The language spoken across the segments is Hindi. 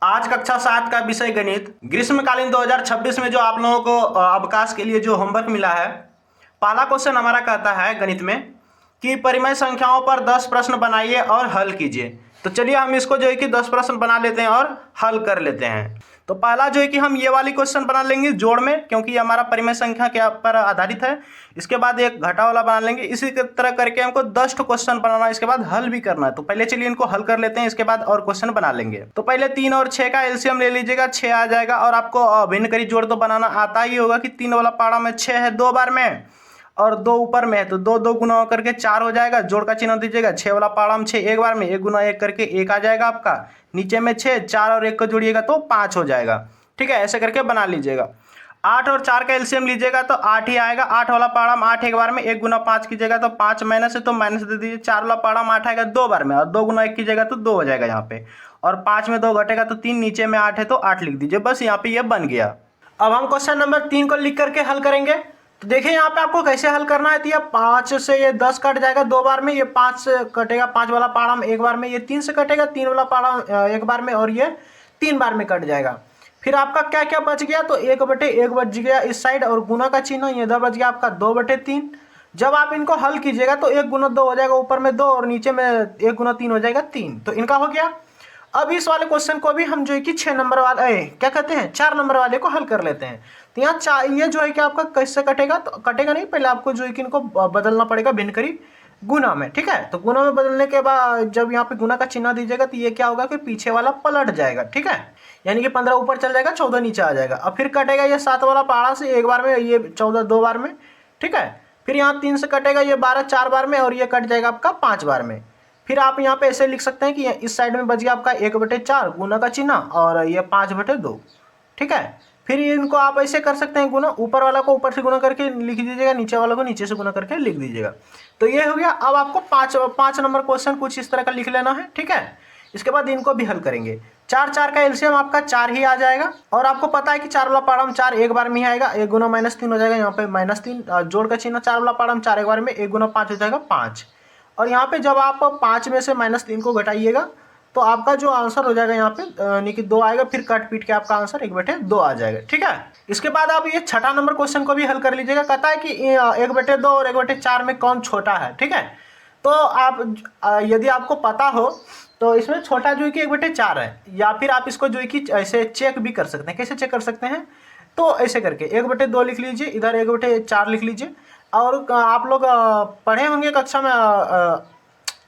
आज कक्षा 7 का विषय गणित ग्रीष्मकालीन 2026 में जो आप लोगों को अवकाश के लिए जो होमवर्क मिला है, पहला क्वेश्चन हमारा कहता है गणित में कि परिमेय संख्याओं पर 10 प्रश्न बनाइए और हल कीजिए। तो चलिए हम इसको जो है कि 10 प्रश्न बना लेते हैं और हल कर लेते हैं। तो पहला जो है कि हम ये वाली क्वेश्चन बना लेंगे जोड़ में, क्योंकि ये हमारा परिमेय संख्या के पर आधारित है। इसके बाद एक घटा वाला बना लेंगे। इसी तरह करके हमको 10 क्वेश्चन बनाना है, इसके बाद हल भी करना है। तो पहले चलिए इनको हल कर लेते हैं, इसके बाद और क्वेश्चन बना लेंगे। तो पहले 3 और 6 का एलसीएम ले लीजिएगा, 6 आ जाएगा। और आपको भिन्न करी जोड़ तो बनाना आता ही होगा कि 3 वाला पारा में 6 है 2 बार में और 2 ऊपर में है, तो 2 2 गुना करके 4 हो जाएगा। जोड़ का चिन्ह दीजिएगा। 6 वाला पारा में 6 एक बार में 1 गुना 1 करके 1 आ जाएगा आपका। नीचे में 6, 4 और 1 को जोड़िएगा तो 5 हो जाएगा। ठीक है, ऐसे करके बना लीजिएगा। 8 और 4 का एलसीएम लीजिएगा तो 8 ही आएगा। 8 वाला पारा में 8 एक बार में 1 गुना 5 कीजिएगा तो 5 माइनस है तो माइनस दे दीजिए। 4 वाला पारा में 8 आएगा 2 बार में और 2 गुना 1 कीजिएगा तो 2 हो जाएगा यहाँ पे। और 5 में 2 घटेगा तो 3, नीचे में 8 है तो 8 लिख दीजिए। बस यहाँ पे ये बन गया। अब हम क्वेश्चन नंबर 3 को लिख करके हल करेंगे। तो देखिए यहाँ पे आपको कैसे हल करना है। तो ये 5 से ये 10 कट जाएगा 2 बार में, ये 5 से कटेगा 5 वाला पारा में 1 बार में, ये 3 से कटेगा 3 वाला पारा 1 बार में और ये 3 बार में कट जाएगा। फिर आपका क्या क्या बच गया, तो 1/1 बच गया इस साइड और गुना का चिन्ह ये इधर बच गया आपका 2/3। जब आप इनको हल कीजिएगा तो 1 गुना 2 हो जाएगा, ऊपर में 2 और नीचे में 1 गुना 3 हो जाएगा 3। तो इनका हो गया। अब इस वाले क्वेश्चन को भी हम जो है कि 6 नंबर वाले क्या कहते हैं 4 नंबर वाले को हल कर लेते हैं। तो यहाँ ये जो है कि आपका कैसे कटेगा, तो कटेगा नहीं, पहले आपको जो है कि इनको बदलना पड़ेगा भिन्न करी गुना में। ठीक है, तो गुना में बदलने के बाद जब यहाँ पे गुना का चिन्ह दीजिएगा तो ये क्या होगा कि पीछे वाला पलट जाएगा। ठीक है, यानी कि 15 ऊपर चल जाएगा 14 नीचे आ जाएगा। अब फिर कटेगा ये 7 वाला पारा से 1 बार में, ये 14 2 बार में। ठीक है, फिर यहाँ 3 से कटेगा ये 12 4 बार में और ये कट जाएगा आपका 5 बार में। फिर आप यहाँ पे ऐसे लिख सकते हैं कि इस साइड में बच गया आपका 1/4 गुना का चिन्ह और ये 5/2। ठीक है, फिर इनको आप ऐसे कर सकते हैं गुना, ऊपर वाला को ऊपर से गुना करके लिख दीजिएगा, नीचे वाला को नीचे से गुना करके लिख दीजिएगा। तो ये हो गया। अब आपको 5 नंबर क्वेश्चन कुछ इस तरह का लिख लेना है। ठीक है, इसके बाद इनको भी हल करेंगे। 4 4 का एलसीएम आपका 4 ही आ जाएगा। और आपको पता है कि 4 वाला पारा में 4 एक बार में ही आएगा, 1 गुना -3 हो जाएगा। यहाँ पे -3 जोड़ का चिन्ह 4 वाला पारा में 4 एक बार में 1 गुना 5 हो जाएगा 5। और यहाँ पे जब आप 5 में से -3 को घटाइएगा तो आपका जो आंसर हो जाएगा यहाँ पे यानी कि 2 आएगा। फिर कट पीट के आपका आंसर 1/2 आ जाएगा। ठीक है, इसके बाद आप ये 6ठा नंबर क्वेश्चन को भी हल कर लीजिएगा। कहता है कि 1/2 और 1/4 में कौन छोटा है। ठीक है, तो आप यदि आपको पता हो तो इसमें छोटा जो है कि 1/4 है, या फिर आप इसको जो है कि ऐसे चेक भी कर सकते हैं। कैसे चेक कर सकते हैं, तो ऐसे करके 1/2 लिख लीजिए, इधर 1/4 लिख लीजिए। और आप लोग पढ़े होंगे कक्षा में,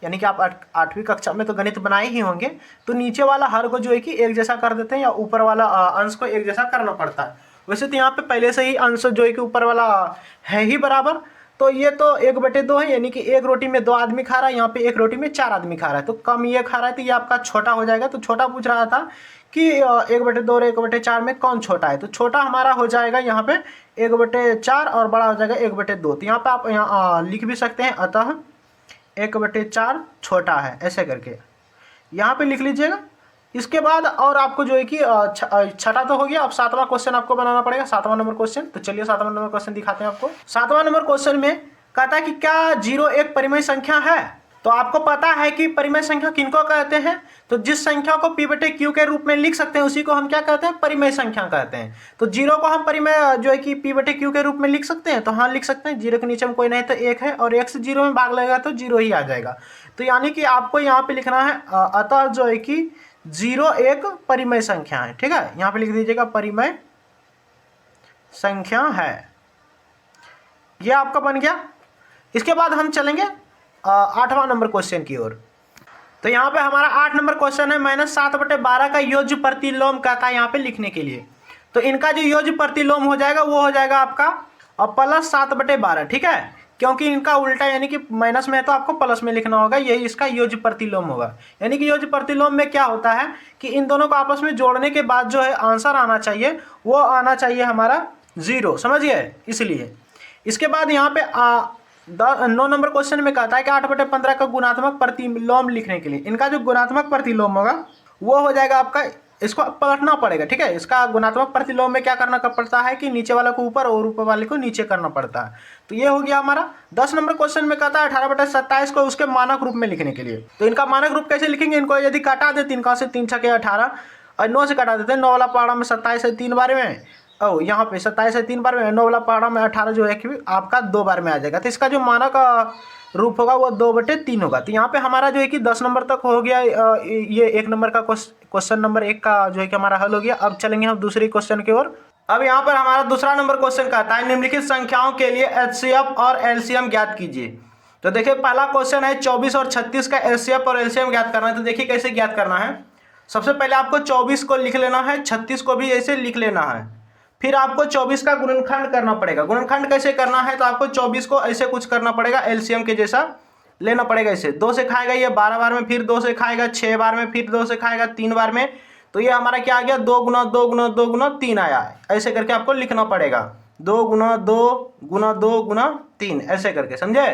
यानी कि आप 8वीं कक्षा में तो गणित बनाए ही होंगे। तो नीचे वाला हर को जो है कि एक जैसा कर देते हैं या ऊपर वाला अंश को एक जैसा करना पड़ता है। वैसे तो यहाँ पे पहले से ही अंश जो है कि ऊपर वाला है ही बराबर। तो ये तो 1/2 है, यानी कि एक रोटी में 2 आदमी खा रहा है, यहाँ पे एक रोटी में 4 आदमी खा रहा है, तो कम ये खा रहा है तो ये आपका छोटा हो जाएगा। तो छोटा पूछ रहा था कि 1/2 और 1/4 में कौन छोटा है। तो छोटा हमारा हो जाएगा यहाँ पे 1/4 और बड़ा हो जाएगा 1/2। तो यहाँ पे आप यहाँ लिख भी सकते हैं, अतः 1/4 छोटा है, ऐसे करके यहाँ पे लिख लीजिएगा। इसके बाद और आपको जो है कि 6ठा तो हो गया। अब 7वां क्वेश्चन आपको बनाना पड़ेगा, 7वां नंबर क्वेश्चन। तो चलिए 7वां नंबर क्वेश्चन दिखाते हैं आपको। 7वां नंबर क्वेश्चन में कहता है कि क्या 0 एक परिमेय संख्या है। तो आपको पता है कि परिमेय संख्या किनको कहते हैं। तो जिस संख्या को p/q के रूप में लिख सकते हैं उसी को हम क्या कहते हैं, परिमेय संख्या कहते हैं। तो 0 को हम परिमेय जो है कि p/q के रूप में लिख सकते हैं। तो हाँ लिख सकते हैं। 0 के नीचे में कोई नहीं तो 1 है और 1 से 0 में भाग लगेगा तो 0 ही आ जाएगा। तो यानी कि आपको यहाँ पे लिखना है अतः जो है कि 0 एक परिमेय संख्या है। ठीक है, यहाँ पे लिख दीजिएगा परिमेय संख्या है। यह आपका बन गया। इसके बाद हम चलेंगे 8वां नंबर क्वेश्चन की ओर। तो यहाँ पे हमारा 8 नंबर क्वेश्चन है -7/12 का योज्य प्रतिलोम कहता है यहाँ पे लिखने के लिए। तो इनका जो योज्य प्रतिलोम हो जाएगा वो हो जाएगा आपका +7/12। ठीक है, क्योंकि इनका उल्टा यानी कि माइनस में है तो आपको प्लस में लिखना होगा, यही इसका योज्य प्रतिलोम होगा। यानी कि योज्य प्रतिलोम में क्या होता है कि इन दोनों को आपस में जोड़ने के बाद जो है आंसर आना चाहिए वो आना चाहिए हमारा 0, समझ गए। इसलिए इसके बाद यहाँ पे 9 नंबर क्वेश्चन में कहता है कि 8/15 का गुणात्मक प्रतिलोम लिखने के लिए इनका जो गुणात्मक प्रतिलोम होगा वो हो जाएगा आपका, इसको पलटना पड़ेगा। ठीक है, इसका गुणात्मक प्रतिलोम में क्या करना पड़ता है कि नीचे वाले को ऊपर और ऊपर वाले को नीचे करना पड़ता है। तो ये हो गया हमारा। 10 नंबर क्वेश्चन में कहता है 18/27 को उसके मानक रूप में लिखने के लिए। तो इनका मानक रूप कैसे लिखेंगे, इनको यदि काटा दे 3 का से 3 छके 18 और 9 से कटा देते हैं। 9 वाला पहाड़ा में 27 है 3 बार में, और यहाँ पे 27 है 3 बार में, 9 वाला पहाड़ा में 18 जो है कि आपका 2 बार में आ जाएगा। तो इसका जो मानक रूप होगा वो 2/3 होगा। तो यहाँ पे हमारा जो है कि 10 नंबर तक हो गया। ये 1 नंबर का क्वेश्चन नंबर 1 का जो है कि हमारा हल हो गया। अब चलेंगे हम दूसरी क्वेश्चन की ओर। अब यहाँ पर हमारा दूसरा नंबर क्वेश्चन कहता है निम्नलिखित संख्याओं के लिए एचसीएफ और एलसीएम ज्ञात कीजिए। तो देखिए पहला क्वेश्चन है 24 और 36 का एचसीएफ और एलसीएम ज्ञात करना है। तो देखिए कैसे ज्ञात करना है। सबसे पहले आपको 24 को लिख लेना है, 36 को भी ऐसे लिख लेना है। फिर आपको 24 का गुणनखंड करना पड़ेगा। गुणनखंड कैसे करना है, तो आपको 24 को ऐसे कुछ करना पड़ेगा, एलसीएम के जैसा लेना पड़ेगा। ऐसे 2 से खाएगा ये 12 बार में, फिर 2 से खाएगा 6 बार में, फिर 2 से खाएगा 3 बार में। तो ये हमारा क्या आ गया, 2 गुना 2 गुना 2 गुना 3 आया। ऐसे करके आपको लिखना पड़ेगा, 2 गुना 2 गुना 2 गुना 3 ऐसे करके, समझे।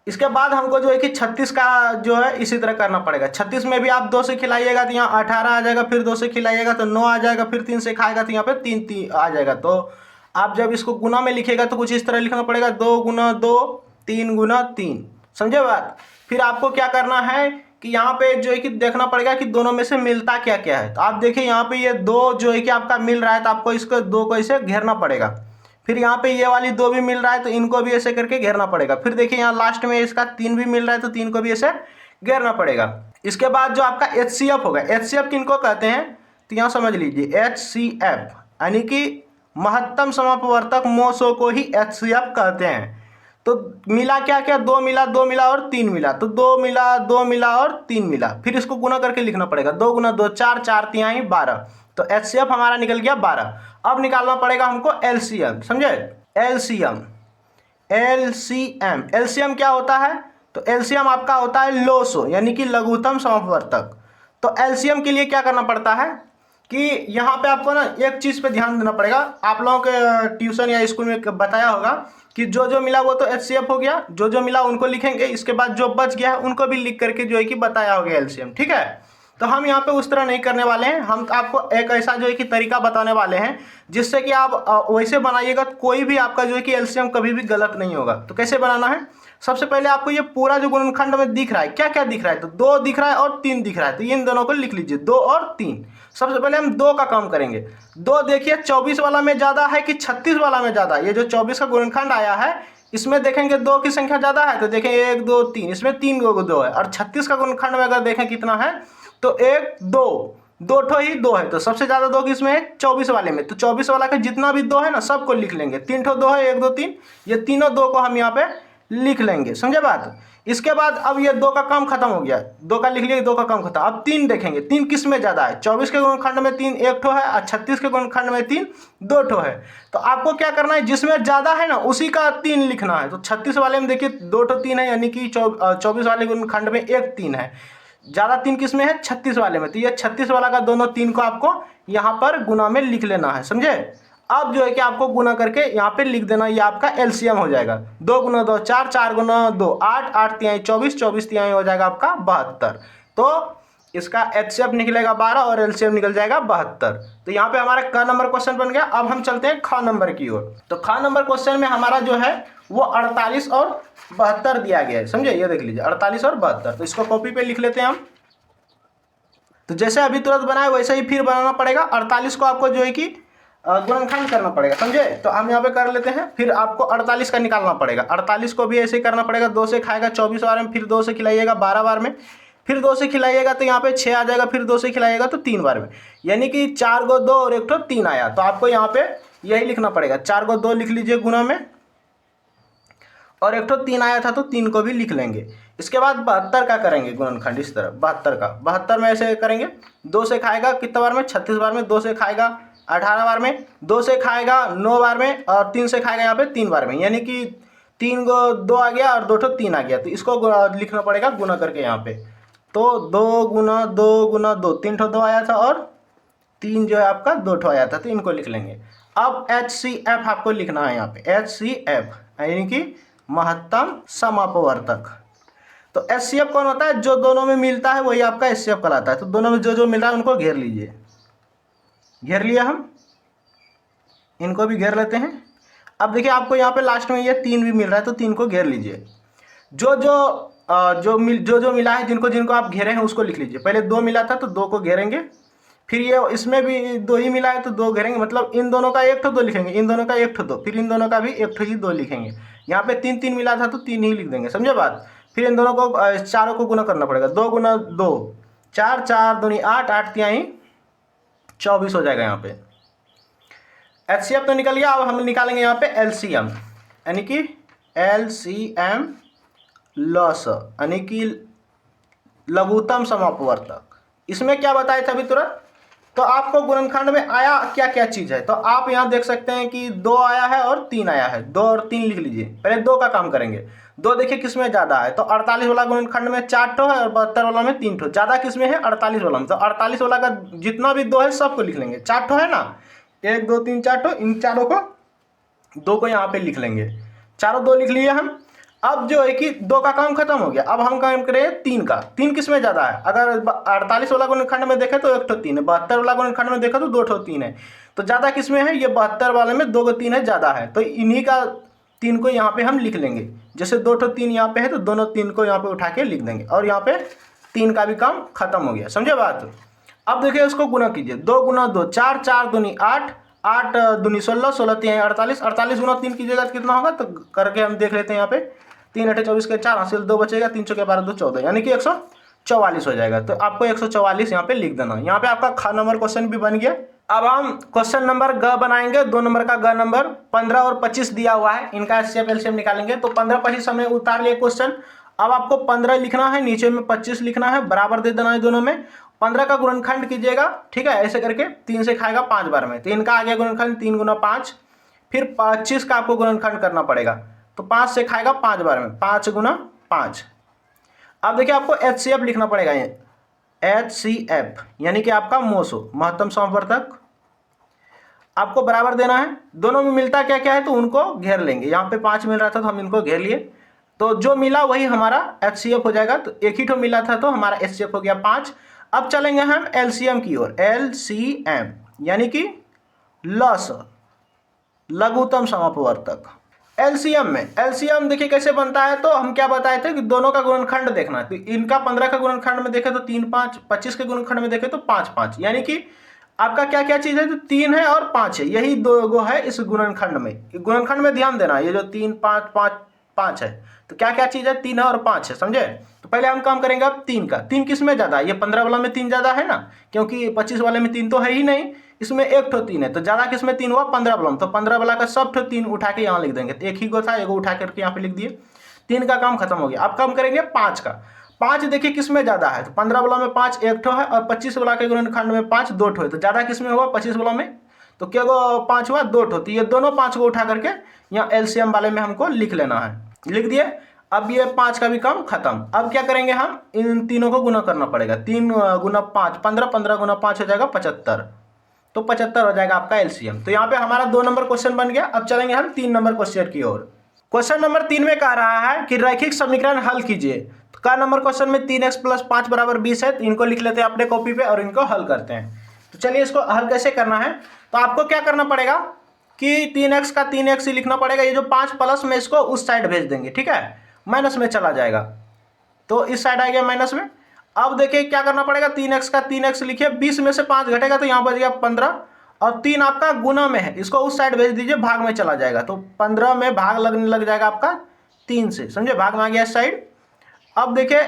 इसके बाद हमको जो है कि 36 का जो है इसी तरह करना पड़ेगा। 36 में भी आप 2 से खिलाइएगा तो यहाँ 18 आ जाएगा, फिर 2 से खिलाइएगा तो 9 आ जाएगा, फिर 3 से खाएगा तो यहाँ पे 3 आ जाएगा। तो आप जब इसको गुना में लिखेगा तो कुछ इस तरह लिखना पड़ेगा, 2 गुना 2 3 गुना 3, समझे बात। फिर आपको क्या करना है कि यहाँ पे जो है कि देखना पड़ेगा कि दोनों में से मिलता क्या क्या है। तो आप देखिए यहाँ पे ये 2 जो है कि आपका मिल रहा है, तो आपको इसको 2 को ऐसे घेरना पड़ेगा। फिर यहाँ पे ये वाली 2 भी मिल रहा है तो इनको भी ऐसे करके घेरना पड़ेगा। फिर देखिए यहाँ लास्ट में इसका 3 भी मिल रहा है तो 3 को भी ऐसे घेरना पड़ेगा। इसके बाद जो आपका एचसीएफ होगा, एचसीएफ किनको कहते हैं तो यहाँ समझ लीजिए, एचसीएफ यानी कि महत्तम समापवर्तक मोसो को ही एचसीएफ कहते हैं। तो मिला क्या क्या, 2 मिला 2 मिला और 3 मिला, तो 2 मिला 2 मिला और 3 मिला। फिर इसको गुना करके लिखना पड़ेगा, 2 गुना 2 4 4 तिहाई 12। तो एचसीएफ हमारा निकल गया 12। अब निकालना पड़ेगा हमको एलसीएम, समझे। एलसीएम एलसीएम एलसीएम क्या होता है, तो एलसीएम आपका होता है लोसो यानी कि लघुत्तम समापवर्तक। तो एलसीएम के लिए क्या करना पड़ता है कि यहाँ पे आपको ना एक चीज़ पे ध्यान देना पड़ेगा। आप लोगों के ट्यूशन या स्कूल में बताया होगा कि जो जो मिला वो तो एचसीएफ हो गया, जो जो मिला उनको लिखेंगे, इसके बाद जो बच गया है उनको भी लिख करके जो है कि बताया होगा एलसीएम, ठीक है। तो हम यहाँ पे उस तरह नहीं करने वाले हैं, हम आपको एक ऐसा जो है कि तरीका बताने वाले हैं जिससे कि आप वैसे बनाइएगा, कोई भी आपका जो है कि एलसीएम कभी भी गलत नहीं होगा। तो कैसे बनाना है, सबसे पहले आपको ये पूरा जो गुणनखंड में दिख रहा है, क्या क्या दिख रहा है, तो 2 दिख रहा है और 3 दिख रहा है, तो इन दोनों को लिख लीजिए, 2 और 3। सबसे पहले हम 2 का काम करेंगे। 2 देखिए 24 वाला में ज़्यादा है कि 36 वाला में ज़्यादा। ये जो 24 का गुणनखंड आया है इसमें देखेंगे 2 की संख्या ज़्यादा है, तो देखें 1 2 3, इसमें 3 2 है। और 36 का गुणनखंड में अगर देखें कितना है तो 1 2 2 ठो ही 2 है, तो सबसे ज़्यादा 2 किसमें है, 24 वाले में। तो 24 वाला का जितना भी 2 है ना सबको लिख लेंगे। 3 ठो 2 है, 1 2 3, ये तीनों 2 को हम यहाँ पे लिख लेंगे, समझे बात। इसके बाद अब ये 2 का काम खत्म हो गया, 2 का लिख लिया, 2 का काम खत्म। अब 3 देखेंगे, 3 किस में ज़्यादा है, 24 के गुणनखंड में 3 1 ठो है और 36 के गुणनखंड में 3 2 ठो है। तो आपको क्या करना है, जिसमें ज़्यादा है ना उसी का 3 लिखना है। तो 36 वाले में देखिए 2 ठो 3 है यानी कि 24 वाले गुणनखंड में 1 3 है, ज़्यादा 3 किस में है, 36 वाले में। तो ये 36 वाला का दोनों 3 को आपको यहाँ पर गुना में लिख लेना है, समझे। अब जो है कि आपको गुना करके यहाँ पे लिख देना, ये आपका एलसीएम हो जाएगा। 2 गुना 2 4, 4 गुना 2 8, 8 तिहाई 24, 24 तिहाई हो जाएगा आपका 72। तो इसका एचसीएफ निकलेगा 12 और एलसीएम निकल जाएगा 72। तो यहाँ पे हमारा क नंबर क्वेश्चन बन गया। अब हम चलते हैं ख नंबर की ओर। तो ख नंबर क्वेश्चन में हमारा जो है वो 48 और 72 दिया गया है, समझे। ये देख लीजिए 48 और 72। तो इसको कॉपी पे लिख लेते हैं हम। तो जैसे अभी तुरंत बनाए वैसे ही फिर बनाना पड़ेगा। 48 को आपको जो है कि गुणनखंड करना पड़ेगा, समझे। तो हम यहाँ पे कर लेते हैं, फिर आपको 48 का निकालना पड़ेगा। 48 को भी ऐसे ही करना पड़ेगा, 2 से खाएगा 24 बार में, फिर 2 से खिलाइएगा 12 बार में, फिर 2 से खिलाइएगा तो यहाँ पे 6 आ जाएगा, फिर 2 से खिलाइएगा तो 3 बार में, यानी कि 4 को 2 और 1 ठो 3 आया। तो आपको यहाँ पे यही लिखना पड़ेगा, 4 को 2 लिख लीजिए गुना में, और 1 ठो 3 आया था तो 3 को भी लिख लेंगे। इसके बाद 72 का करेंगे गुणनखंड, इस तरह 72 का 72 में ऐसे करेंगे। 2 से खाएगा कितने बार में, 36 बार में, 2 से खाएगा 18 बार में, 2 से खाएगा 9 बार में, और 3 से खाएगा यहाँ पे 3 बार में, यानी कि 3 को 2 आ गया और 2 ठो 3 आ गया। तो इसको लिखना पड़ेगा गुना करके यहाँ पे। तो 2 गुना 2 गुना 2, 3 ठो 2 आया था और 3 जो है आपका 2 ठो आया था, तो इनको लिख लेंगे। अब एचसीएफ आपको लिखना है यहाँ पे, एचसीएफ यानी कि महत्तम समापवर्तक। तो एचसीएफ कौन होता है, जो दोनों में मिलता है वही आपका एचसीएफ कहलाता है। तो दोनों में जो जो मिल रहा है उनको घेर लीजिए। घेर लिया हम, इनको भी घेर लेते हैं। अब देखिए आपको यहाँ पे लास्ट में ये 3 भी मिल रहा है तो 3 को घेर लीजिए। जो जो मिला है, जिनको जिनको आप घेरे हैं उसको लिख लीजिए। पहले 2 मिला था तो 2 को घेरेंगे, फिर ये इसमें भी 2 ही मिला है तो 2 घेरेंगे, मतलब इन दोनों का एक ठो 2 लिखेंगे, इन दोनों का एक ठो 2, फिर इन दोनों का भी एक ठो ही 2 लिखेंगे। यहाँ पे 3 3 मिला था तो 3 ही लिख देंगे, समझे बात। फिर इन दोनों को चारों को गुना करना पड़ेगा, 2 गुना 2 4, 4 दूनी 8, 8 तिहाई 24 हो जाएगा। यहाँ पे एचसीएफ तो निकल गया। अब हम निकालेंगे यहाँ पे एलसीएम, यानी कि एलसीएम लॉस, यानी कि लघुत्तम समापवर्तक। इसमें क्या बताया था अभी तुरंत, तो आपको गुणनखंड में आया क्या क्या चीज़ है, तो आप यहाँ देख सकते हैं कि 2 आया है और 3 आया है, 2 और 3 लिख लीजिए। पहले 2 का काम करेंगे। 2 देखिए किस में ज़्यादा है, तो 48 वाला गुणनखंड में 4 ठो है और 72 वाला में 3 ठो। ज़्यादा किस में है, 48 वाला में। तो 48 वाला का जितना भी 2 है सबको लिख लेंगे। 4 ठो है ना, 1 2 3 4 ठो, इन चारों को 2 को यहाँ पे लिख लेंगे। चारों 2 लिख लिए हम। अब जो है कि 2 का काम खत्म हो गया। अब हम काम करें 3 का। 3 किस में ज़्यादा है, अगर 48 वाला गुणनखंड में देखें तो 1 ठो 3 है, 72 वाला गुणनखंड में देखें तो 2 ठो 3 है। तो ज़्यादा किस में है, ये 72 वाले में 2 को 3 है, ज़्यादा है। तो इन्हीं का 3 को यहाँ पे हम लिख लेंगे। जैसे 2 ठो 3 यहाँ पे है तो दोनों 3 को यहाँ पे उठा के लिख देंगे, और यहाँ पे 3 का भी काम खत्म हो गया, समझे बात। अब देखिए इसको गुना कीजिए, 2 गुना 2 4, 4 दूनी 8, 8 दूनी 16, 16 तिहाई 48, 48 गुना 3 कीजिएगा तो कितना होगा, तो करके हम देख लेते हैं। यहाँ पे 3 8 24 के 4 हासिल 2 बचेगा, 3 चौके 12 2 14, यानी कि 144 हो जाएगा। तो आपको 144 यहाँ पे लिख देना। यहाँ पे आपका ख नंबर क्वेश्चन भी बन गया। अब हम क्वेश्चन नंबर ग बनाएंगे। 2 नंबर का ग नंबर 15 और 25 दिया हुआ है, इनका एचसीएफ एलसीएम निकालेंगे। तो 15 25 हमने उतार लिया क्वेश्चन। अब आपको 15 लिखना है, नीचे में 25 लिखना है, बराबर दे देना है दोनों में। 15 का गुणनखंड कीजिएगा, ठीक है, ऐसे करके 3 से खाएगा 5 बार में, तो इनका आ गया गुणनखंड 3 गुना 5। फिर 25 का आपको गुणनखंड करना पड़ेगा, तो 5 से खाएगा 5 बार में, 5 गुना 5। अब देखिए आपको एचसीएफ लिखना पड़ेगा, ये एचसीएफ यानी कि आपका मोसो महत्तम समापवर्तक आपको बराबर देना है। दोनों में मिलता क्या क्या है तो उनको घेर लेंगे। यहाँ पे 5 मिल रहा था तो हम इनको घेर लिए, तो जो मिला वही हमारा एचसीएफ हो जाएगा। तो एक ही ठो मिला था तो हमारा एचसीएफ हो गया 5। अब चलेंगे हम एलसीएम की ओर। एलसीएम यानी कि लॉस लघुत्तम समापवर्तक। एलसीएम देखिए कैसे बनता है, तो हम क्या बताए थे कि दोनों का गुणनखंड देखना है। तो इनका 15 का गुणनखंड में देखे तो 3 5, 25 के गुणनखंड में देखे तो 5 5, यानी कि आपका क्या क्या चीज़ है, तो 3 है और 5 है, यही 2 है इस गुणनखंड में। गुणनखंड में ध्यान देना, ये जो 3 5 5 5 है, तो क्या क्या चीज़ है, 3 है और 5 है, समझे। तो पहले हम काम करेंगे अब 3 का। 3 किस में ज़्यादा है, ये 15 वाला में 3 ज़्यादा है ना, क्योंकि 25 वाले में 3 तो है ही नहीं, इसमें 1 ठो 3 है, तो ज़्यादा किस में 3 हुआ, 15 वाला में। तो 15 वाला का सब ठो 3 उठा के यहाँ लिख देंगे। तो एक ही को था, एगो उठा करके यहाँ पे लिख दिए। 3 का काम खत्म हो गया। अब काम करेंगे 5 का। 5 देखिए किस में ज़्यादा है, तो 15 वाला में 5 1 ठो है, और 25 वाला के गुणनखंड में 5 2 ठो है। तो ज़्यादा किस में हुआ, 25 वाला में। तो क्या गो 5 हुआ, 2 ठो। तो ये दोनों 5 को उठा करके यहाँ एलसीएम वाले में हमको लिख लेना है। लिख दिए। अब ये 5 का भी काम खत्म। अब क्या करेंगे, हम इन तीनों को गुना करना पड़ेगा। 3 गुना 5 15, 15 गुना 5 हो जाएगा 75। तो 75 हो जाएगा आपका एलसीएम। तो यहाँ पे हमारा 2 नंबर क्वेश्चन बन गया। अब चलेंगे हम 3 नंबर क्वेश्चन की ओर। क्वेश्चन नंबर 3 में कह रहा है कि रैखिक समीकरण हल कीजिए। तो का नंबर क्वेश्चन में 3x + 5 = 20 है, तो इनको लिख लेते हैं अपने कॉपी पे और इनको हल करते हैं। तो चलिए इसको हल कैसे करना है, तो आपको क्या करना पड़ेगा कि 3x का 3x ही लिखना पड़ेगा। ये जो 5 प्लस में इसको उस साइड भेज देंगे, ठीक है, माइनस में चला जाएगा, तो इस साइड आ गया माइनस में। अब देखिए क्या करना पड़ेगा, 3x का 3x लिखिए, 20 में से 5 घटेगा तो यहाँ बच गया 15, और 3 आपका गुना में है, इसको उस साइड भेज दीजिए, भाग में चला जाएगा। तो 15 में भाग लगने लग जाएगा आपका 3 से, समझे, भाग में आ गया इस साइड। अब देखिए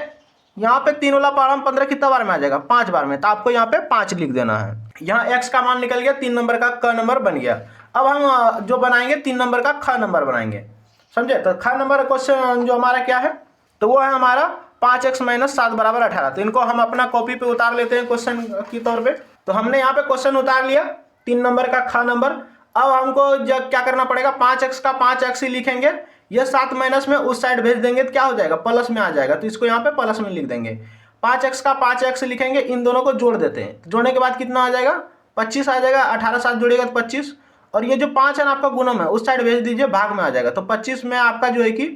यहाँ पे 3 वाला पारा में 15 कितना बार में आ जाएगा, 5 बार में, तो आपको यहाँ पे 5 लिख देना है। यहाँ x का मान निकल गया, 3 नंबर का क नंबर बन गया। अब हम जो बनाएंगे 3 नंबर का ख नंबर बनाएंगे, समझे। तो ख नंबर क्वेश्चन जो हमारा क्या है, तो वो है हमारा 5x - 7 = 18। तो इनको हम अपना कॉपी पे उतार लेते हैं क्वेश्चन के तौर पे। तो हमने यहाँ पे क्वेश्चन उतार लिया 3 नंबर का ख नंबर। अब हमको जब क्या करना पड़ेगा, 5x का 5x ही लिखेंगे, ये 7 माइनस में उस साइड भेज देंगे तो क्या हो जाएगा, प्लस में आ जाएगा, तो इसको यहाँ पे प्लस में लिख देंगे। 5x का 5x लिखेंगे, इन दोनों को जोड़ देते हैं, जोड़ने के बाद कितना आ जाएगा, 25 आ जाएगा। 18 साथ जोड़ेगा तो 25, और ये जो 5 है ना आपका गुणम है, उस साइड भेज दीजिए, भाग में आ जाएगा। तो 25 में आपका जो है कि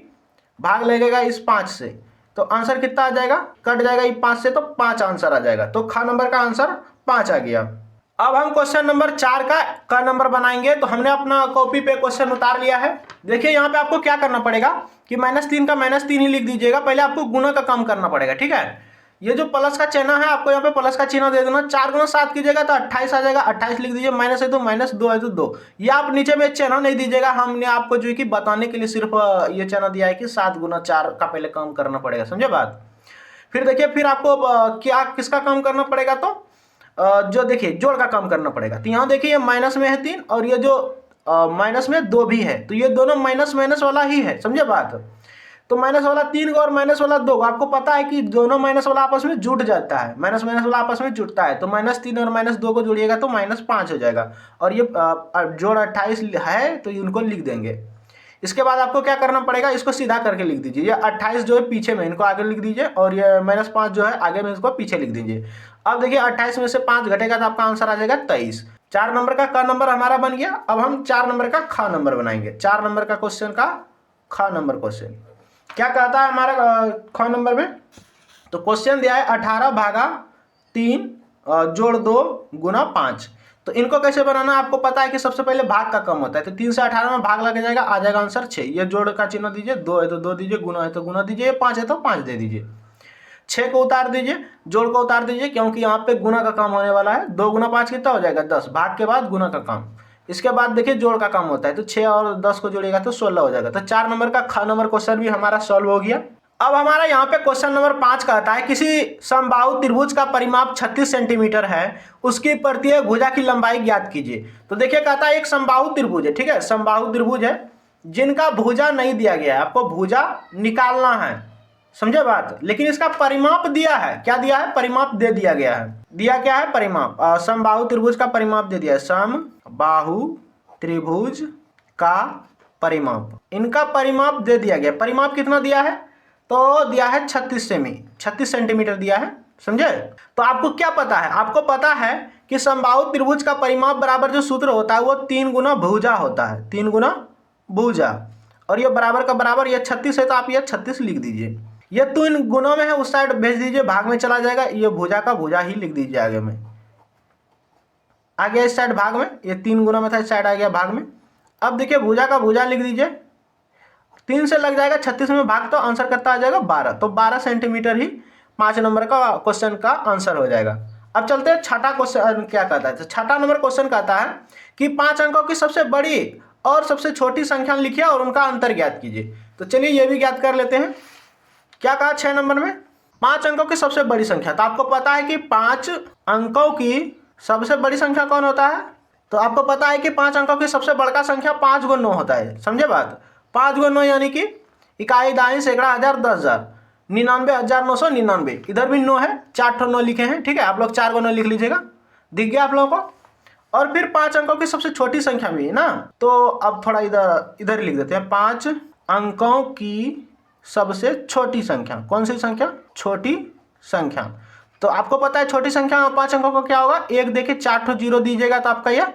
भाग लगेगा इस 5 से, तो आंसर कितना आ जाएगा, कट जाएगा ये 5 से, तो 5 आंसर आ जाएगा। तो ख नंबर का आंसर 5 आ गया। अब हम क्वेश्चन नंबर 4 का नंबर बनाएंगे। तो हमने अपना कॉपी पे क्वेश्चन उतार लिया है। देखिए यहाँ पे आपको क्या करना पड़ेगा कि -3 का -3 ही लिख दीजिएगा। पहले आपको गुना का काम करना पड़ेगा, ठीक है। ये जो प्लस का चिन्ह है आपको यहाँ पे प्लस का चिन्ह दे देना। 4 गुना 7 कीजिएगा तो 28 आ जाएगा, 28 लिख दीजिए। माइनस है तो माइनस, 2 है तो 2। ये आप नीचे में चिन्ह नहीं दीजिएगा, हमने आपको जो है कि बताने के लिए सिर्फ ये चिन्ह दिया है कि 7 गुना 4 का पहले काम करना पड़ेगा, समझे बात। फिर देखिए, फिर आपको क्या किसका काम करना पड़ेगा, तो जो देखिए जोड़ का काम करना पड़ेगा। तो यहाँ देखिए ये माइनस में है 3 और ये जो माइनस में 2 भी है, तो ये दोनों माइनस माइनस वाला ही है, समझे बात। तो माइनस वाला 3 को और माइनस वाला 2 को आपको पता है कि दोनों माइनस वाला आपस में जुट जाता है, माइनस माइनस वाला आपस में जुटता है। तो -3 और -2 को जोड़िएगा तो -5 हो जाएगा। और ये जोड़ 28 है तो इनको लिख देंगे। इसके बाद आपको क्या करना पड़ेगा, इसको सीधा करके लिख दीजिए। ये 28 जो है पीछे में, इनको आगे लिख दीजिए, और ये -5 जो है आगे में, इसको पीछे लिख दीजिए। अब देखिए 28 में से 5 घटेगा तो आपका आंसर आ जाएगा 23। 4 नंबर का क नंबर हमारा बन गया। अब हम 4 नंबर का ख नंबर बनाएंगे। 4 नंबर का क्वेश्चन का ख नंबर क्वेश्चन क्या कहता है हमारा ख नंबर में। तो क्वेश्चन दिया है 18 भागा 3 जोड़ 2 गुना 5। तो इनको कैसे बनाना आपको पता है कि सबसे पहले भाग का कम होता है। तो 3 से 18 में भाग लग जाएगा, आ जाएगा आंसर 6। ये जोड़ का चिन्ह दीजिए, 2 है तो 2 दीजिए, गुना है तो गुना दीजिए, 5 है तो 5 दे दीजिए। 6 को उतार दीजिए, जोड़ को उतार दीजिए, क्योंकि यहाँ पे गुना का काम होने वाला है। 2 गुना 5 कितना हो जाएगा 10, भाग के बाद गुना का काम। इसके बाद देखिए जोड़ का काम होता है, तो 6 और 10 को जोड़ेगा तो 16 हो जाएगा। तो 4 नंबर का ख नंबर क्वेश्चन भी हमारा सॉल्व हो गया। अब हमारा यहाँ पे क्वेश्चन नंबर 5 कहता है किसी समबाहु त्रिभुज का परिमाप 36 सेंटीमीटर है, उसकी प्रत्येक भुजा की लंबाई ज्ञात कीजिए। तो देखिए कहता है एक समबाहु त्रिभुज है, ठीक है, समबाहु त्रिभुज है जिनका भुजा नहीं दिया गया है, आपको भुजा निकालना है, समझे बात। लेकिन इसका परिमाप दिया है, क्या दिया है, परिमाप दे दिया गया है। दिया क्या है, परिमाप। समबाहु त्रिभुज का परिमाप दे दिया है, समबाहु त्रिभुज का परिमाप, इनका परिमाप दे दिया गया। परिमाप कितना दिया है, तो दिया है 36 सेंटीमीटर दिया है, समझे। तो आपको क्या पता है, आपको पता है कि समबाहु त्रिभुज का परिमाप बराबर जो सूत्र होता है वो 3 गुना भुजा होता है, 3 गुना भुजा। और ये बराबर का बराबर, ये 36 है तो आप ये 36 लिख दीजिए। ये 3 गुणों में है, उस साइड भेज दीजिए, भाग में चला जाएगा। ये भुजा का भुजा ही लिख दीजिए आगे में, आ गया इस साइड भाग में। ये 3 गुना में था, इस साइड आ गया भाग में। अब देखिए भुजा का भुजा लिख दीजिए, 3 से लग जाएगा 36 में भाग, तो आंसर कितना आ जाएगा 12। तो 12 सेंटीमीटर ही 5 नंबर का क्वेश्चन का आंसर हो जाएगा। अब चलते हैं छठा क्वेश्चन क्या कहता है। तो छठा नंबर क्वेश्चन कहता है कि 5 अंकों की सबसे बड़ी और सबसे छोटी संख्या लिखिए और उनका अंतर ज्ञात कीजिए। तो चलिए ये भी ज्ञात कर लेते हैं। क्या कहा 6 नंबर में, 5 अंकों की सबसे बड़ी संख्या। तो आपको पता है कि 5 अंकों की सबसे बड़ी संख्या कौन होता है। तो आपको पता है कि 5 अंकों की सबसे बड़का संख्या 5 × 9 होता है, समझे बात। 5 × 9 यानी कि इकाई, दाई, सैकड़ा, हजार, 10,000, 99,999। इधर भी 9 है, 4 ठो 9 लिखे हैं, ठीक है। आप लोग 4 × 9 लिख लीजिएगा, दिख गया आप लोगों को। और फिर 5 अंकों की सबसे छोटी संख्या भी है ना, तो अब थोड़ा इधर लिख देते हैं। 5 अंकों की सबसे छोटी संख्या, कौन सी संख्या, छोटी संख्या। तो आपको पता है छोटी संख्या 5 अंकों का क्या होगा, एक देखिए 4 ठो 0 दीजिएगा तो आपका यह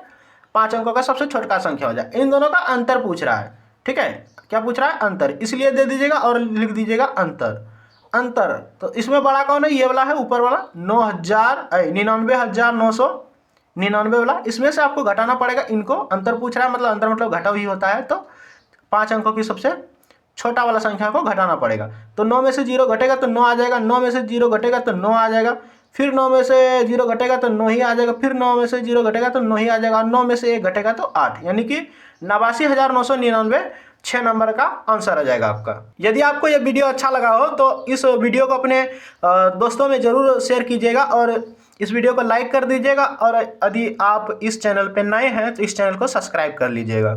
5 अंकों का सबसे छोटा संख्या हो जाए। इन दोनों का अंतर पूछ रहा है, ठीक है। क्या पूछ रहा है, अंतर, इसलिए दे दीजिएगा और लिख दीजिएगा अंतर। अंतर तो इसमें बड़ा कौन है, ये वाला है ऊपर वाला, 99,999 वाला। इसमें से आपको घटाना पड़ेगा इनको, अंतर पूछ रहा है मतलब अंतर मतलब घटाव ही होता है। तो 5 अंकों की सबसे छोटा वाला संख्या को घटाना पड़ेगा। तो 9 में से 0 घटेगा तो 9 आ जाएगा, 9 में से 0 घटेगा तो 9 आ जाएगा, फिर 9 में से 0 घटेगा तो 9 ही आ जाएगा, फिर 9 में से 0 घटेगा तो 9 ही आ जाएगा, और 9 में से 1 घटेगा तो 8, यानी कि 89,999 6 नंबर का आंसर आ जाएगा आपका। यदि आपको यह वीडियो अच्छा लगा हो तो इस वीडियो को अपने दोस्तों में ज़रूर शेयर कीजिएगा और इस वीडियो को लाइक कर दीजिएगा। और यदि आप इस चैनल पर नए हैं तो इस चैनल को सब्सक्राइब कर लीजिएगा।